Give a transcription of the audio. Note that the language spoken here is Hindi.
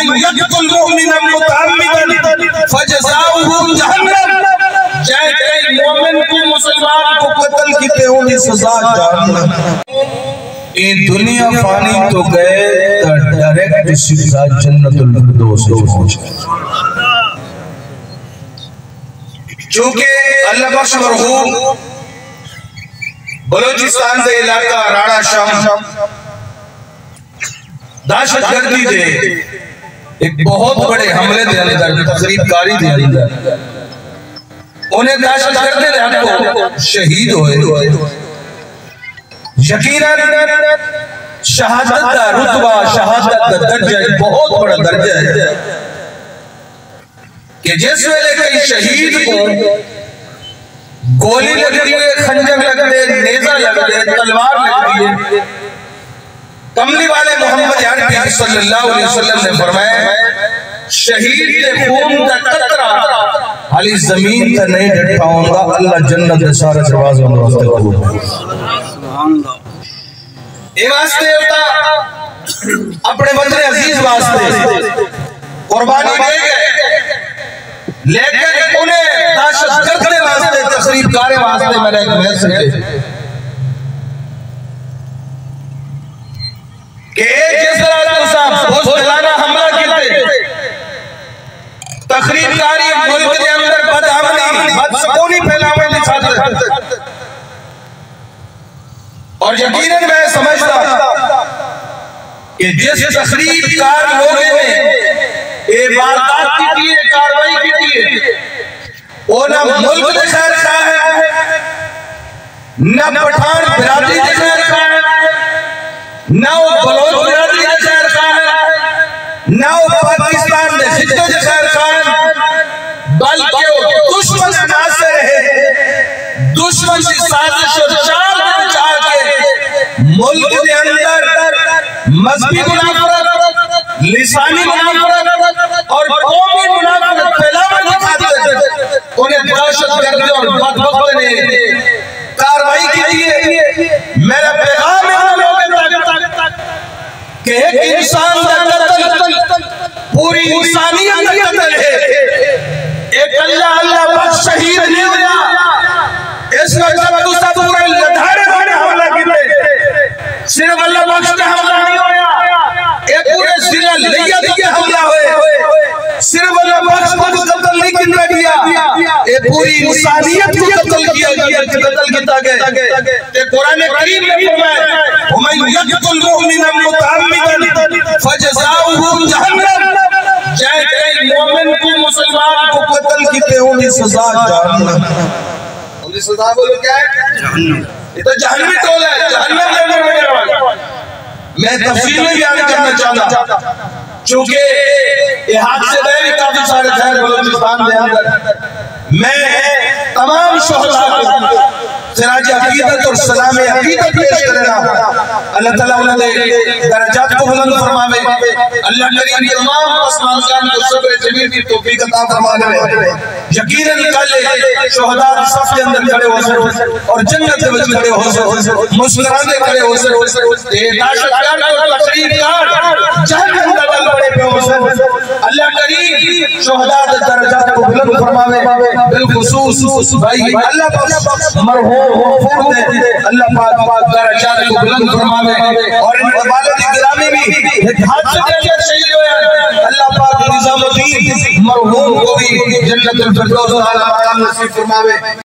वमन यक़्तुल मुमिना मुतअम्मिदन फजज़ाउहु जहन्नम, जै मोमिन को मुसलमान को कत्ल की ते उनकी सजा जहन्नम। ये दुनिया फानी तो गए डायरेक्ट सीधा जन्नतुल फिरदौस पहुंच गए। चूंकि अल्लाह बख्श मरहूम बलोचिस्तान का इलाका राणा शाम दहशतगर्दी दे एक बहुत बड़े हमले दे अंदर तकरीबकारी दे अंदर उन्हें दहशतगर्दी दे हक शहीद होए। यकीनन शहादत का रुतबा, शहादत का दर्जा एक बहुत बड़ा दर्जा है कि जिस वेले कई शहीद को गोली लगती है, खंजर लगते, नेजा लगते, तलवार लगती है, कमली वाले मोहम्मद यानी सल्लल्लाहु अलैहि वसल्लम ने फरमाया शहीद के खून का कतरा हाली जमीन का नहीं डटाऊंगा, अल्लाह जन्नत के सारे दरवाजे में वास्ते खोल। सुभान अल्लाह। ये वास्ते होता अपने वतन अजीज वास्ते कुर्बानी दे गए, लेकिन उन्हें दहशतगर्द के वास्ते तकरीबकार वास्ते मेरा एक मैसेज है कि जिस तरह तुम बुज़दिलाना हमला कीते तकरीबकारी मुल्क के अंदर बदअमनी बदसकूनी फैलावे की साजिश, और यकीनन मैं समझता कि जिस तकरीबकार लोगों ने ये वारदात की है, कार्रवाई की है, वो ना मुल्क के खैर खा है, न पठान बिरादरी के खैर खा है, न वो बलोच बिरादरी के खैर खा है, न वो पाकिस्तान के खित्ते के खैर खा है, बल्कि वो दुश्मन नासिर है, दुश्मन की साजिश और चाल में चाह के मुल्क के अंदर मजहबी मुनाफरत, लिसानी मुनाफरत और कौमी मुनाफरत फैलाने की खातिर उन्हें दहशतगर्द और बदबख्त ने कार्रवाई की है। मेरा पैगाम है उन लोगों तक कि एक इंसान का कत्ल पूरी इंसानियत का कत्ल है। एक अल्लाह अल्लाह बख्श शहीद नहीं हुआ, इसका जब दूसरा पूरे लधारे वाले हमला किए, सिर्फ अल्लाह बख्श का हमला नहीं हुआ, एक पूरे जिला लिया दिया हमला हुए, सिर्फ अल्लाह बख्श को कत्ल नहीं किया गया, ये पूरी इंसानियत को कत्ल किया गया, कत्ल किया गया। ते कुरान करीम में फरमाया वमन यक़्तुल मुमिना मुतअम्मिदन फजज़ाउहु जहन्नम, जै मोमिन को मुसलमान को कत्ल की ते उनकी सजा जहन्नम। उनकी सजा बोलो क्या है? जहन्नम। ये तो जहन्नमी टोला है, जहन्नम लेने वाला। मैं तफसील में बयान करना चाहता चूंकि ये हादसे गए काफी सारे थे बलूचिस्तान के अंदर। मैं तमाम शोहदा सिराज अकीदत और सलाम अकीदत पेश कर रहा हूं। अल्लाह ताला उन्हें दर्जात को बुलंद फरमावे, अल्लाह करीम तमाम आसमान जान को सब्र जमील की तौफीक अता फरमावे। यकीनन कल शोहदा सफ के अंदर खड़े हो और जन्नत में खड़े हो, मुस्कुराते खड़े हो, ये दहशतगर्द और तकरीबकार जहन्नम का दल बड़े पे हो। अल्लाह करीम शोहदा के दर्जात को बुलंद फरमावे, बिलखुसूस भाई अल्लाह पाक मरहूम अल्लाह पाक दर्जात को बुलंद फरमावे, और इन वालिद गिरामी भी एक हादसे के अंदर शहीद हुए, अल्लाह पाक निजामुद्दीन मरहूम को भी जन्नतुल फिरदौस आला नसीब फरमावे।